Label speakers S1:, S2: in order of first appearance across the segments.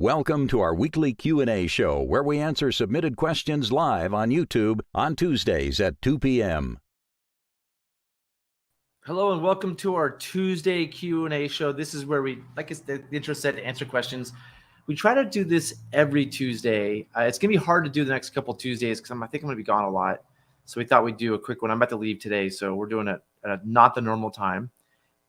S1: Welcome to our weekly Q&A show where we answer submitted questions live on YouTube on Tuesdays at 2 p.m.
S2: Hello and welcome to our Tuesday Q&A show. This is where we, like the intro said, answer questions. We try to do this every Tuesday. It's going to be hard to do the next couple Tuesdays because I think I'm going to be gone a lot. So we thought we'd do a quick one. I'm about to leave today, so we're doing it at not the normal time.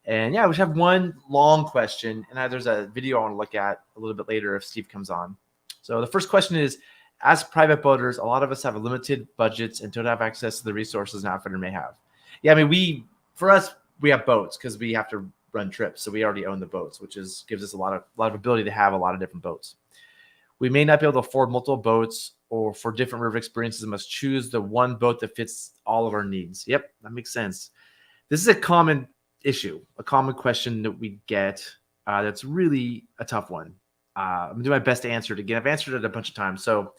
S2: And yeah, we have one long question, and there's a video I want to look at a little bit later if Steve comes on. So the first question is, as private boaters, a lot of us have limited budgets and don't have access to the resources an outfitter may have. Yeah, I mean, for us, we have boats because we have to run trips, so we already own the boats, which gives us a lot of ability to have a lot of different boats. We may not be able to afford multiple boats, or for different river experiences, must choose the one boat that fits all of our needs. Yep, that makes sense. This is a common issue, a common question that we get that's really a tough one. I'm gonna do my best to answer it again. I've answered it a bunch of times, so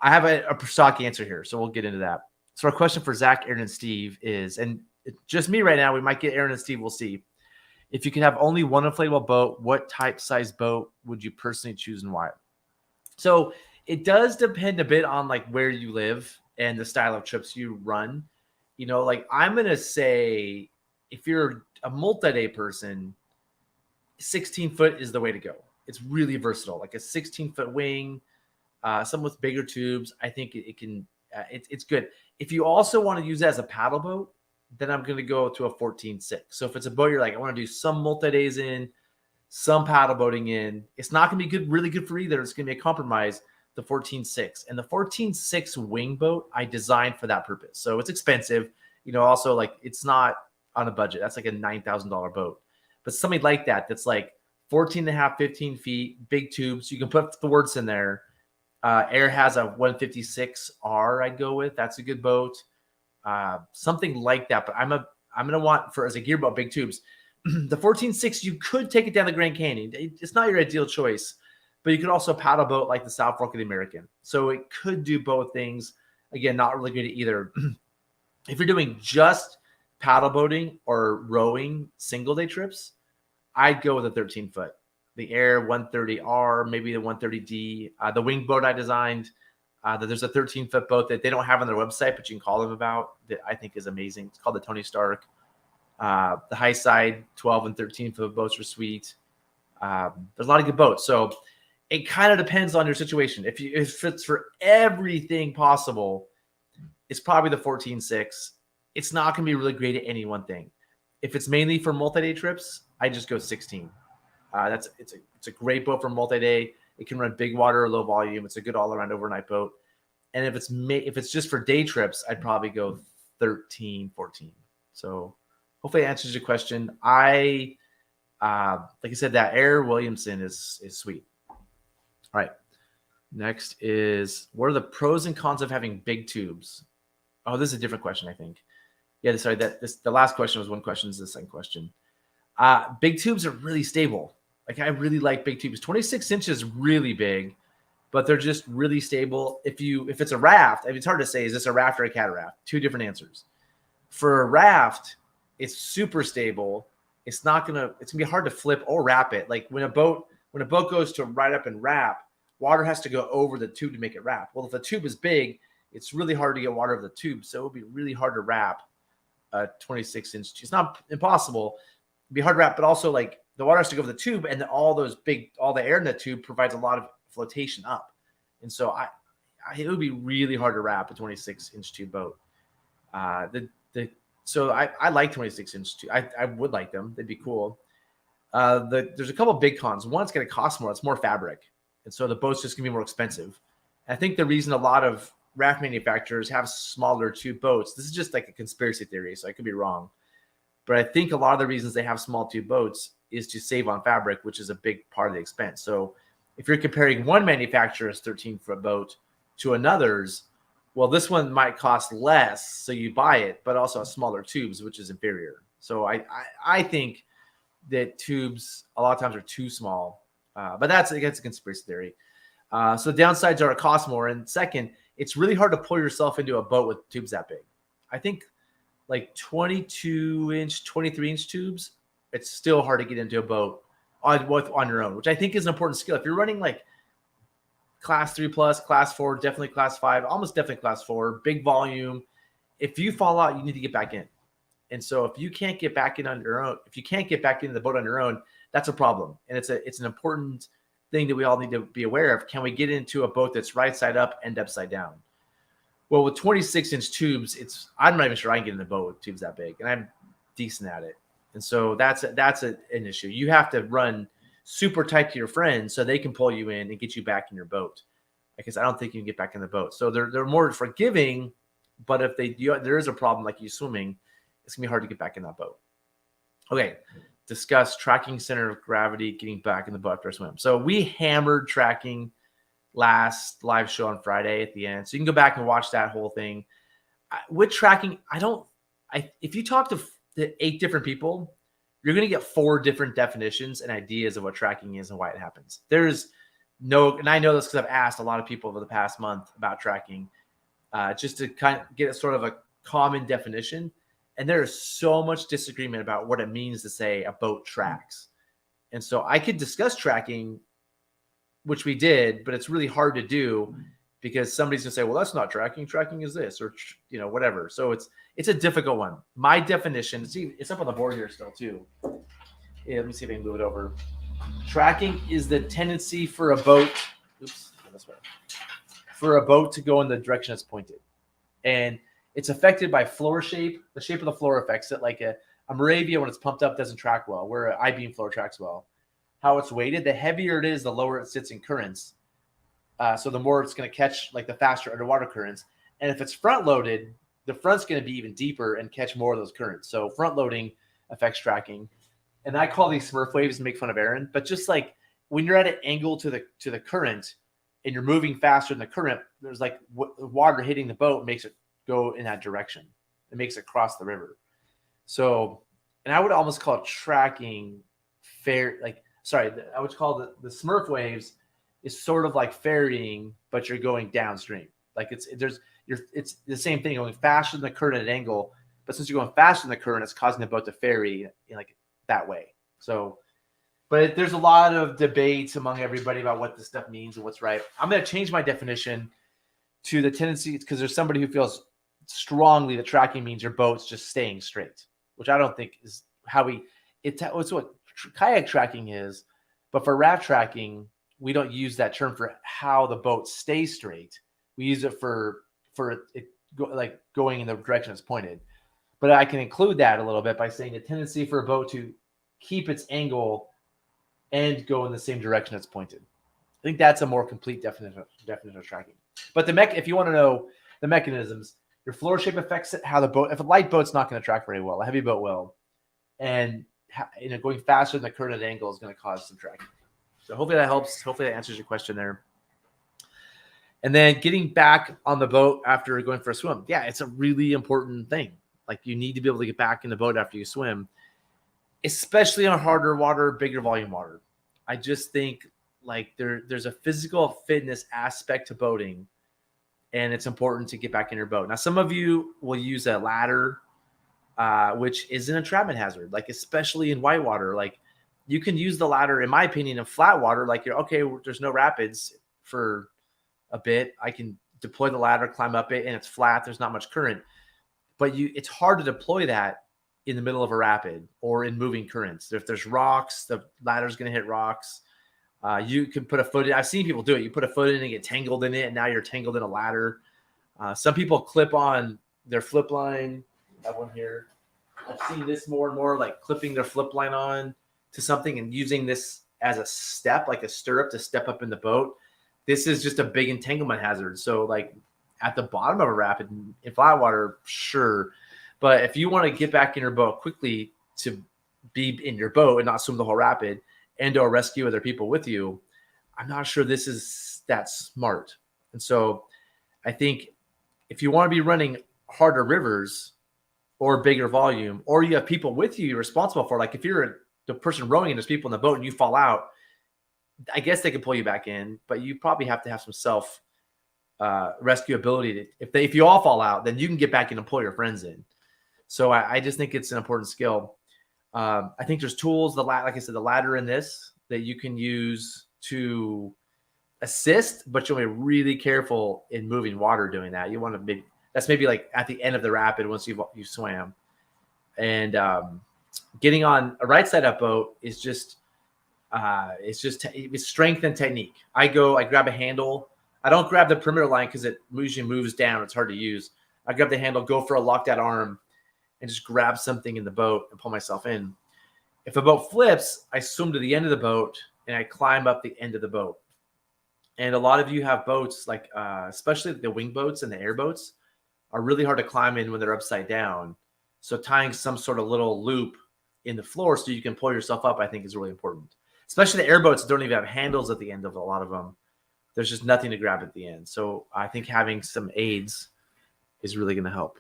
S2: I have a stock answer here, so we'll get into that. So our question for Zach, Aaron, and Steve is, and it's just me right now, we might get Aaron and Steve, we'll see. If you could have only one inflatable boat, what type size boat would you personally choose and why? So it does depend a bit on like where you live and the style of trips you run. You know, like I'm gonna say, if you're a multi-day person, 16-foot is the way to go. It's really versatile, like a 16-foot wing, some with bigger tubes. I think it can, it's good. If you also want to use it as a paddle boat, then I'm going to go to a 14.6. So if it's a boat you're like, I want to do some multi-days in, some paddle boating in, it's not going to be good, really good for either. It's going to be a compromise, the 14.6. And the 14.6 wing boat I designed for that purpose. So it's expensive. You know, also like it's not on a budget. That's like a $9,000 boat. But something like that, that's like 14 and a half, 15 feet, big tubes. You can put thwarts in there. Air has a 156R I'd go with. That's a good boat. Something like that. But I'm going to want, for as a gear boat, big tubes. The 14.6, you could take it down the Grand Canyon. It's not your ideal choice. But you could also paddle boat like the South Fork of the American. So it could do both things. Again, not really good at either. If you're doing just paddle boating or rowing single day trips, I'd go with a 13-foot. The Air 130R, maybe the 130D. The wing boat I designed, there's a 13-foot boat that they don't have on their website, but you can call them about, that I think is amazing. It's called the Tony Stark. The high side 12 and 13-foot boats are sweet. There's a lot of good boats. So it kind of depends on your situation. If it's for everything possible, it's probably the 14.6. It's not going to be really great at any one thing. If it's mainly for multi-day trips, I just go 16. It's a great boat for multi-day. It can run big water or low volume. It's a good all-around overnight boat. And if it's just for day trips, I'd probably go 13, 14. So hopefully it answers your question. Like I said, that Air Williamson is sweet. All right. Next is, what are the pros and cons of having big tubes? Oh, this is a different question, I think. Yeah, sorry. The last question was one question. This is the second question. Big tubes are really stable. Like I really like big tubes. 26 inches really big, but they're just really stable. If it's a raft, I mean, it's hard to say, is this a raft or a cataract? Two different answers. For a raft, it's super stable. It's gonna be hard to flip or wrap it. Like when a boat goes to ride up and wrap, water has to go over the tube to make it wrap. Well, if the tube is big, it's really hard to get water over the tube. So it would be really hard to wrap a 26-inch tube. It's not impossible. It'd be hard to wrap, but also like the water has to go over the tube, and then all the air in the tube provides a lot of flotation up. And so it would be really hard to wrap a 26-inch tube boat. So I like 26-inch tube. I would like them. They'd be cool. There's a couple of big cons. One, it's going to cost more. It's more fabric. And so the boat's just going to be more expensive. I think the reason a lot of raft manufacturers have smaller tube boats, this is just like a conspiracy theory, so I could be wrong. But I think a lot of the reasons they have small tube boats is to save on fabric, which is a big part of the expense. So if you're comparing one manufacturer's 13-foot boat to another's, well, this one might cost less, so you buy it, but also has smaller tubes, which is inferior. So I think that tubes a lot of times are too small, but that's a conspiracy theory. So the downsides are it costs more, and second, it's really hard to pull yourself into a boat with tubes that big. I think like 22-inch, 23-inch tubes, it's still hard to get into a boat on your own, which I think is an important skill. If you're running like class 3 plus, class 4, definitely class 5, almost definitely class 4, big volume. If you fall out, you need to get back in. And so if you can't get back in on your own, if you can't get back into the boat on your own, that's a problem. And it's an important thing that we all need to be aware of. Can we get into a boat that's right side up and upside down? Well, with 26-inch tubes, I'm not even sure I can get in the boat with tubes that big, and I'm decent at it. And so that's an issue. You have to run super tight to your friends so they can pull you in and get you back in your boat. Because I don't think you can get back in the boat. So they're more forgiving, but if there is a problem like you swimming, it's gonna be hard to get back in that boat. Okay, discuss tracking center of gravity, getting back in the boat after a swim. So we hammered tracking last live show on Friday at the end. So you can go back and watch that whole thing. With tracking, if you talk to 8 different people, you're going to get 4 different definitions and ideas of what tracking is and why it happens. And I know this because I've asked a lot of people over the past month about tracking, just to kind of get sort of a common definition. And there is so much disagreement about what it means to say a boat tracks. And so I could discuss tracking, which we did, but it's really hard to do because somebody's gonna say, well, that's not tracking. Tracking is this, or whatever. So it's a difficult one. My definition, see, it's up on the board here still too. Yeah, let me see if I can move it over. Tracking is the tendency for a boat, to go in the direction it's pointed. And it's affected by floor shape. The shape of the floor affects it. Like a Moravia, when it's pumped up, doesn't track well, where an I-beam floor tracks well. How it's weighted, the heavier it is, the lower it sits in currents. So the more it's going to catch, like the faster underwater currents. And if it's front loaded, the front's going to be even deeper and catch more of those currents. So front loading affects tracking. And I call these Smurf waves to make fun of Aaron, but just like when you're at an angle to the current and you're moving faster than the current, there's like water hitting the boat makes it go in that direction. It makes it cross the river. So, and I would almost call it tracking I would call the Smurf waves is sort of like ferrying, but you're going downstream. Like it's the same thing, going faster than the current at an angle, but since you're going faster than the current, it's causing the boat to ferry in like that way. So, but there's a lot of debates among everybody about what this stuff means and what's right. I'm going to change my definition to the tendency, because there's somebody who feels strongly that tracking means your boat's just staying straight, which I don't think is how it's what kayak tracking is. But for raft tracking, we don't use that term for how the boat stays straight. We use it for it going in the direction it's pointed. But I can include that a little bit by saying the tendency for a boat to keep its angle and go in the same direction it's pointed. I think that's a more complete definition of tracking. But if you want to know the mechanisms, your floor shape affects it. How the boat, if a light boat's not going to track very well, a heavy boat will, and going faster than the current angle is going to cause some tracking. So hopefully that helps. Hopefully that answers your question there. And then getting back on the boat after going for a swim. Yeah, it's a really important thing. Like you need to be able to get back in the boat after you swim, especially on harder water, bigger volume water. I just think like there's a physical fitness aspect to boating, and it's important to get back in your boat. Now, some of you will use a ladder, which is an entrapment hazard, like especially in whitewater. Like you can use the ladder, in my opinion, in flat water. Like there's no rapids for a bit. I can deploy the ladder, climb up it, and it's flat. There's not much current, but it's hard to deploy that in the middle of a rapid or in moving currents. If there's rocks, the ladder's going to hit rocks. You can put a foot in. I've seen people do it. You put a foot in and get tangled in it, and now you're tangled in a ladder. Some people clip on their flip line. That one here. I've seen this more and more, like clipping their flip line on to something and using this as a step, like a stirrup to step up in the boat. This is just a big entanglement hazard. So like at the bottom of a rapid in flat water, sure. But if you want to get back in your boat quickly to be in your boat and not swim the whole rapid and or rescue other people with you, I'm not sure this is that smart. And so I think if you want to be running harder rivers or bigger volume, or you have people with you you're responsible for, like if you're the person rowing and there's people in the boat and you fall out, I guess they can pull you back in, but you probably have to have some self rescue ability. If you all fall out, then you can get back in and pull your friends in. So I just think it's an important skill. I think there's tools, like I said, the ladder in this, that you can use to assist, but you want to be really careful in moving water doing that. You want to that's maybe like at the end of the rapid once you swam. And getting on a right side up boat is just it's strength and technique. I grab a handle. I don't grab the perimeter line because it usually moves down. It's hard to use. I grab the handle, go for a locked out arm, and just grab something in the boat and pull myself in. If a boat flips, I swim to the end of the boat and I climb up the end of the boat. And a lot of you have boats like, especially the wing boats and the airboats, are really hard to climb in when they're upside down. So tying some sort of little loop in the floor so you can pull yourself up, I think, is really important. Especially the airboats don't even have handles at the end of a lot of them. There's just nothing to grab at the end. So I think having some aids is really going to help.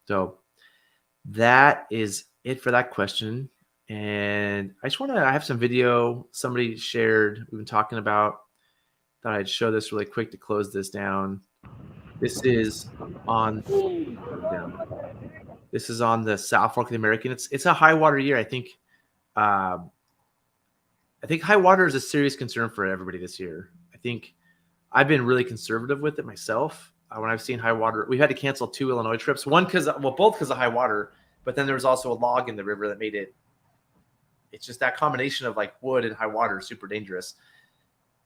S2: So that is it for that question. And I have some video somebody shared. We've been talking about. Thought I'd show this really quick to close this down. This is on the South Fork of the American. It's a high water year. I think high water is a serious concern for everybody this year. I think I've been really conservative with it myself. When I've seen high water, we've had to cancel 2 Illinois trips. Both because of high water, but then there was also a log in the river that made it. It's just that combination of like wood and high water is super dangerous.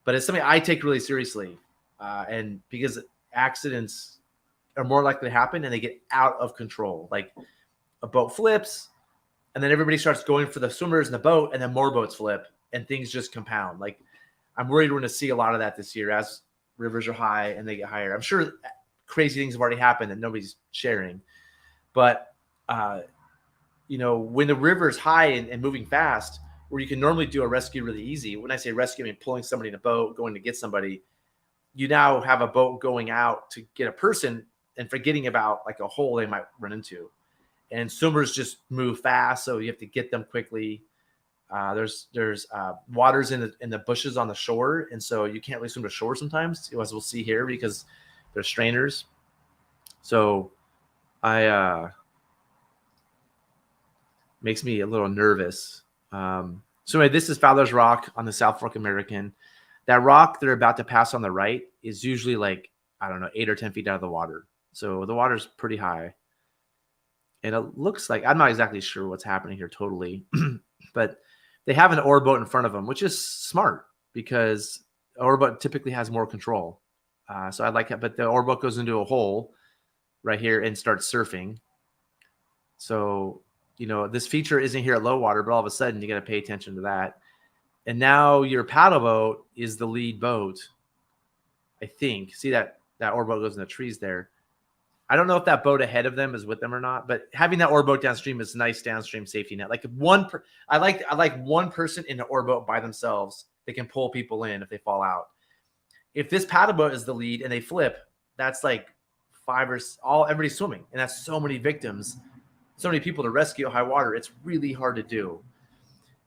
S2: But it's something I take really seriously, and because accidents are more likely to happen and they get out of control. Like a boat flips, and then everybody starts going for the swimmers in the boat, and then more boats flip, and things just compound. Like I'm worried we're going to see a lot of that this year as rivers are high and they get higher. I'm sure crazy things have already happened that nobody's sharing, but when the river is high and moving fast, where you can normally do a rescue really easy. When I say rescue, I mean pulling somebody in a boat, going to get somebody. You now have a boat going out to get a person and forgetting about like a hole they might run into. And swimmers just move fast, so you have to get them quickly. There's waters in the bushes on the shore, and so you can't really swim to shore sometimes, as we'll see here, because there's strainers. So makes me a little nervous. So anyway, this is Fowler's Rock on the South Fork American. That rock they're about to pass on the right is usually like, 8 or 10 feet out of the water. So the water's pretty high. And it looks like, I'm not exactly sure what's happening here totally, but they have an oar boat in front of them, which is smart because an oar boat typically has more control. So I like it, but the oar boat goes into a hole right here and starts surfing. So this feature isn't here at low water, but all of a sudden you got to pay attention to that. And now your paddle boat is the lead boat, I think. See that oar boat goes in the trees there. I don't know if that boat ahead of them is with them or not, but having that oar boat downstream is a nice downstream safety net. Like I like one person in the oar boat by themselves. They can pull people in if they fall out. If this paddle boat is the lead and they flip, that's like everybody's swimming, and that's so many victims. So many people to rescue at high water. It's really hard to do.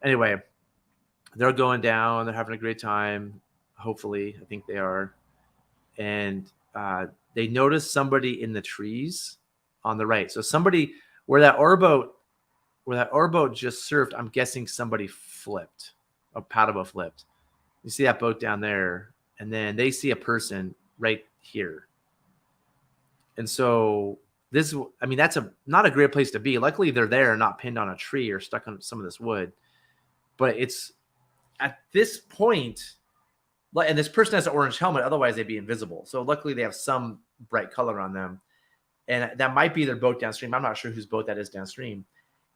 S2: Anyway, they're going down. They're having a great time. Hopefully, I think they are. And they notice somebody in the trees on the right. So somebody where that oar boat just surfed, I'm guessing somebody flipped. A paddle boat flipped. You see that boat down there, and then they see a person right here. And so that's not a great place to be. Luckily, they're there, not pinned on a tree or stuck on some of this wood. But it's at this point, and this person has an orange helmet, otherwise they'd be invisible. So luckily, they have some bright color on them. And that might be their boat downstream. I'm not sure whose boat that is downstream.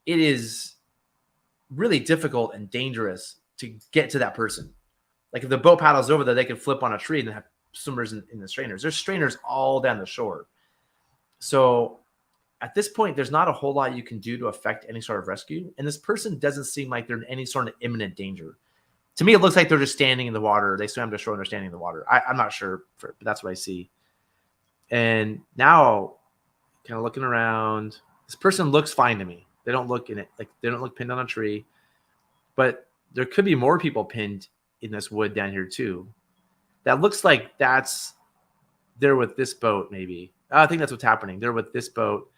S2: It is really difficult and dangerous to get to that person. Like if the boat paddles over there, they can flip on a tree and have swimmers in the strainers. There's strainers all down the shore. So at this point, there's not a whole lot you can do to affect any sort of rescue. And this person doesn't seem like they're in any sort of imminent danger. To me, it looks like they're just standing in the water. They swam to shore and they're standing in the water. I'm not sure, but that's what I see. And now, kind of looking around, this person looks fine to me. They don't look they don't look pinned on a tree. But there could be more people pinned in this wood down here too. That looks like they're with this boat, maybe. I think that's what's happening. They're with this boat.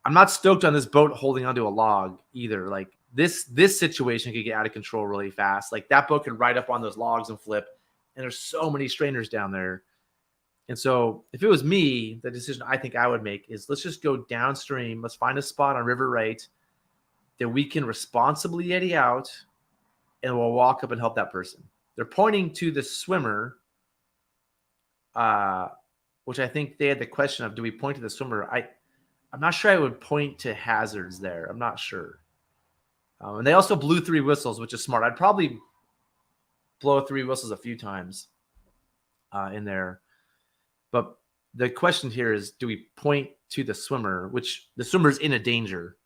S2: I'm not stoked on this boat holding onto a log either. Like this situation could get out of control really fast. Like that boat could ride up on those logs and flip, and there's so many strainers down there. And so if it was me, the decision I think I would make is let's just go downstream. Let's find a spot on River Right that we can responsibly eddy out, and we'll walk up and help that person. They're pointing to the swimmer, which I think they had the question of, do we point to the swimmer? I'm not sure I would point to hazards there. I'm not sure. And they also blew 3 whistles, which is smart. I'd probably blow 3 whistles a few times in there. But the question here is, do we point to the swimmer, which the swimmer's in a danger?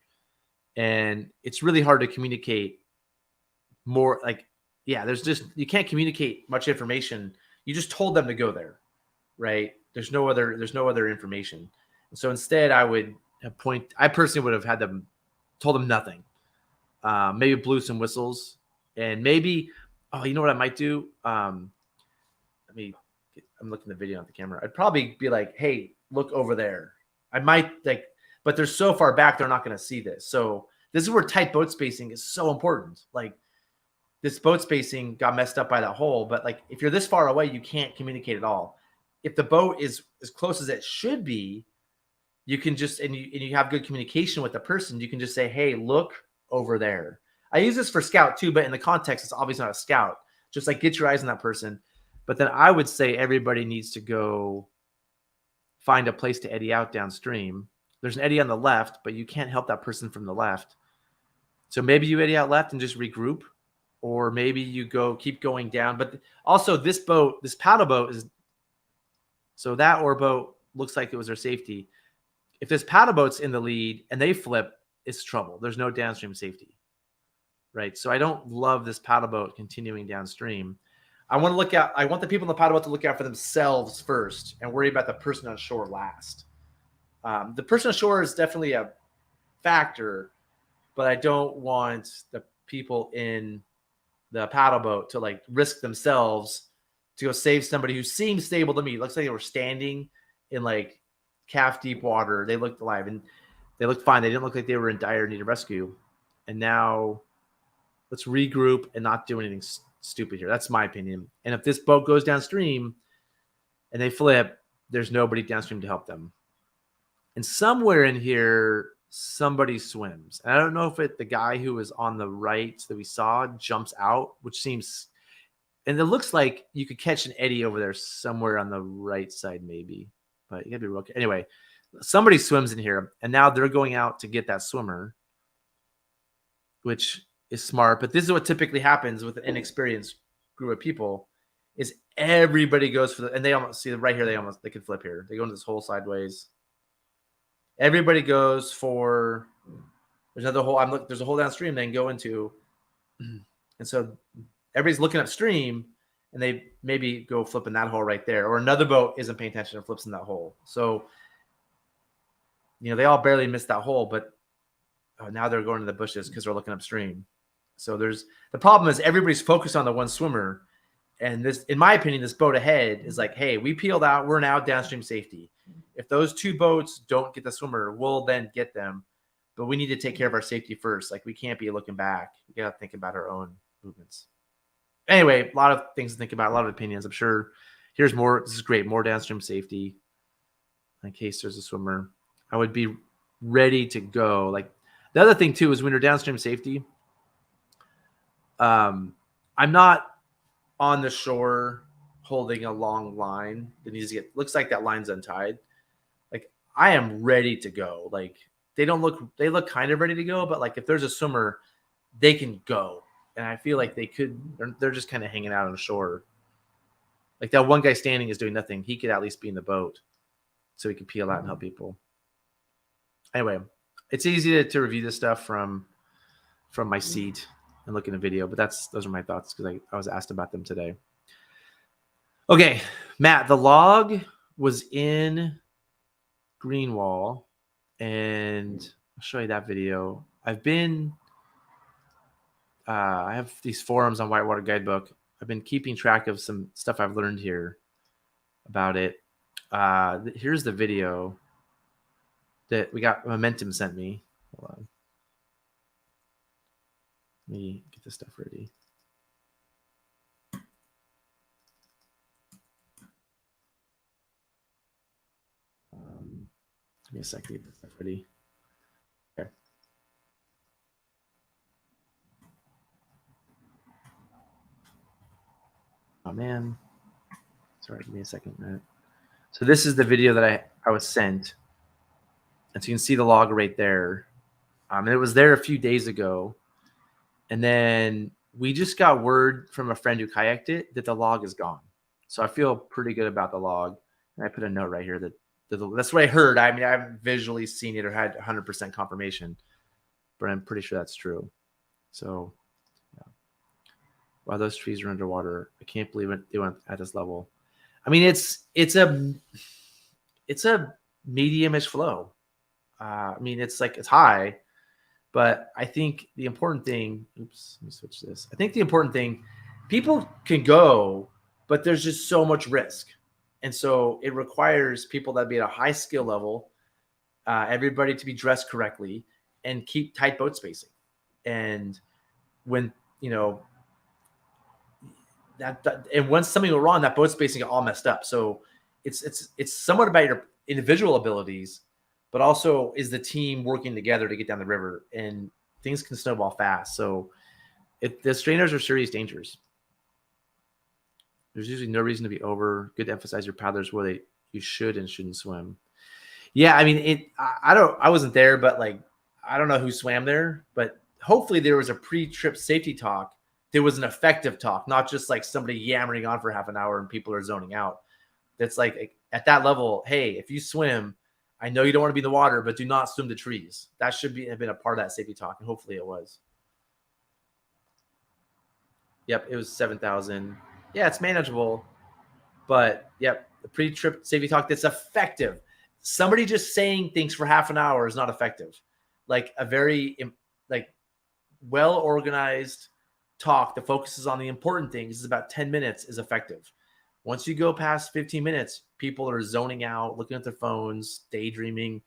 S2: And it's really hard to communicate more. Like, yeah, you can't communicate much information. You just told them to go there, right? There's no other information. And so instead I personally would have had them, told them nothing. Maybe blew some whistles, and maybe, you know what I might do? I'm looking at the video on the camera. I'd probably be like, hey, look over there. I might but they're so far back, they're not going to see this. So this is where tight boat spacing is so important. Like this boat spacing got messed up by that hole, but like if you're this far away, you can't communicate at all. If the boat is as close as it should be, you can just, and you have good communication with the person, you can just say, hey, look over there. I use this for scout too, but in the context, it's obviously not a scout. Just like get your eyes on that person. But then I would say everybody needs to go find a place to eddy out downstream. There's an eddy on the left, but you can't help that person from the left. So maybe you eddy out left and just regroup, or maybe you keep going down. But also this paddle boat is, so that oar boat looks like it was their safety. If this paddle boat's in the lead and they flip, it's trouble. There's no downstream safety, right? So I don't love this paddle boat continuing downstream. I want the people in the paddle boat to look out for themselves first and worry about the person on shore last. The person on shore is definitely a factor, but I don't want the people in the paddle boat to like risk themselves to go save somebody who seems stable to me. It looks like they were standing in like calf deep water. They looked alive and they looked fine. They didn't look like they were in dire need of rescue. And now let's regroup and not do anything stupid here. That's my opinion. And if this boat goes downstream and they flip, there's nobody downstream to help them. And somewhere in here, somebody swims. And I don't know if the guy who was on the right that we saw jumps out, which seems, and it looks like you could catch an eddy over there somewhere on the right side, maybe. But you gotta be real careful. Anyway, somebody swims in here, and now they're going out to get that swimmer, which is smart. But this is what typically happens with an inexperienced group of people: is everybody goes for and they almost see right here. They could flip here. They go into this hole sideways. Everybody goes for. There's another hole. There's a hole downstream they can go into, and so everybody's looking upstream. And they maybe go flip in that hole right there. Or another boat isn't paying attention and flips in that hole. So, they all barely missed that hole, but now they're going to the bushes because they're looking upstream. So the problem is everybody's focused on the one swimmer. And this, in my opinion, this boat ahead is like, hey, we peeled out. We're now downstream safety. If those 2 boats don't get the swimmer, we'll then get them. But we need to take care of our safety first. Like we can't be looking back. We got to think about our own movements. Anyway, a lot of things to think about, a lot of opinions. I'm sure here's more. This is great. More downstream safety in case there's a swimmer. I would be ready to go. Like the other thing too is when you're downstream safety, I'm not on the shore holding a long line that needs to looks like that line's untied. Like I am ready to go. Like they look kind of ready to go, but like if there's a swimmer, they can go. And I feel like they're just kind of hanging out on the shore. Like that one guy standing is doing nothing. He could at least be in the boat so he could peel out and help people. Anyway, it's easy to review this stuff from my seat and look in a video, but those are my thoughts because I was asked about them today. Okay, Matt, the log was in Greenwall, and I'll show you that video. I have these forums on Whitewater Guidebook. I've been keeping track of some stuff I've learned here about it. Here's the video that we got. Momentum sent me. Hold on. Let me get this stuff ready. Give me a second to get this stuff ready. Okay. Oh man. Sorry, give me a second, man. So this is the video that I was sent. And so you can see the log right there. And it was there a few days ago. And then we just got word from a friend who kayaked it that the log is gone. So I feel pretty good about the log. And I put a note right here that that's what I heard. I mean, I haven't visually seen it or had 100% confirmation, but I'm pretty sure that's true. So, yeah. Wow, those trees are underwater. I can't believe they went at this level. I mean, it's a medium-ish flow. I mean, it's high, but I think the important thing. Oops, let me switch this. I think the important thing, people can go, but there's just so much risk. And so it requires people that be at a high skill level, everybody to be dressed correctly and keep tight boat spacing. And when, and once something went wrong, that boat spacing got all messed up. So it's somewhat about your individual abilities, but also is the team working together to get down the river, and things can snowball fast. So the strainers are serious dangers. There's usually no reason to be over. Good to emphasize your paddlers where you should and shouldn't swim. Yeah, I mean, I wasn't there, but I don't know who swam there, but hopefully there was a pre-trip safety talk. There was an effective talk, not just somebody yammering on for half an hour and people are zoning out. That's at that level, hey, if you swim, I know you don't want to be in the water, but do not swim to trees. That should have been a part of that safety talk, and hopefully it was. Yep, it was 7,000. Yeah, it's manageable, but yep, the pre-trip safety talk that's effective. Somebody just saying things for half an hour is not effective. A very well-organized talk that focuses on the important things is about 10 minutes is effective. Once you go past 15 minutes, people are zoning out, looking at their phones, daydreaming.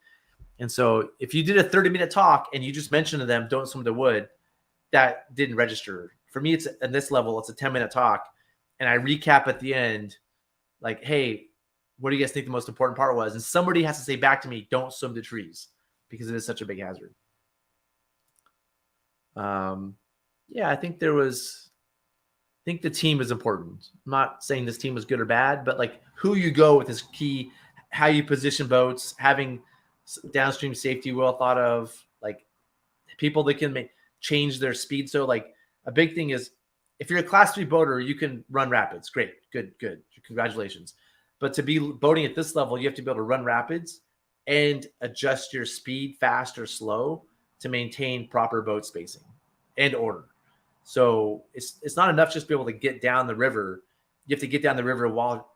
S2: And so if you did a 30-minute talk and you just mentioned to them, don't swim to wood, that didn't register. For me, it's at this level, it's a 10-minute talk. And I recap at the end, hey, what do you guys think the most important part was? And somebody has to say back to me, don't swim to trees, because it is such a big hazard. Yeah, I think the team is important. I'm not saying this team was good or bad, but who you go with is key. How you position boats, having downstream safety well thought of, people that can change their speed. So a big thing is, if you're a class 3 boater, you can run rapids. Great, good. Congratulations. But to be boating at this level, you have to be able to run rapids and adjust your speed fast or slow to maintain proper boat spacing and order. So it's not enough just to be able to get down the river. You have to get down the river while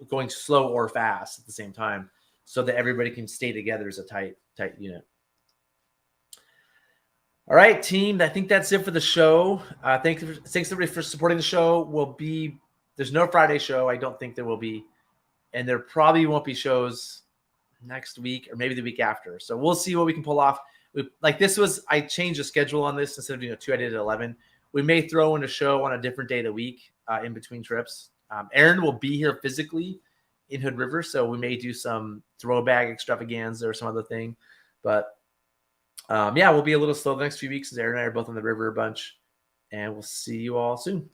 S2: going slow or fast at the same time, so that everybody can stay together as a tight unit. All right, team. I think that's it for the show. Thanks everybody for supporting the show. There's no Friday show. I don't think there will be, and there probably won't be shows next week or maybe the week after. So we'll see what we can pull off. I changed the schedule on this. Instead of doing 2, I did 11. We may throw in a show on a different day of the week in between trips. Aaron will be here physically in Hood River, so we may do some throwback extravaganza or some other thing. But yeah, we'll be a little slow the next few weeks, as Aaron and I are both on the river a bunch, and we'll see you all soon.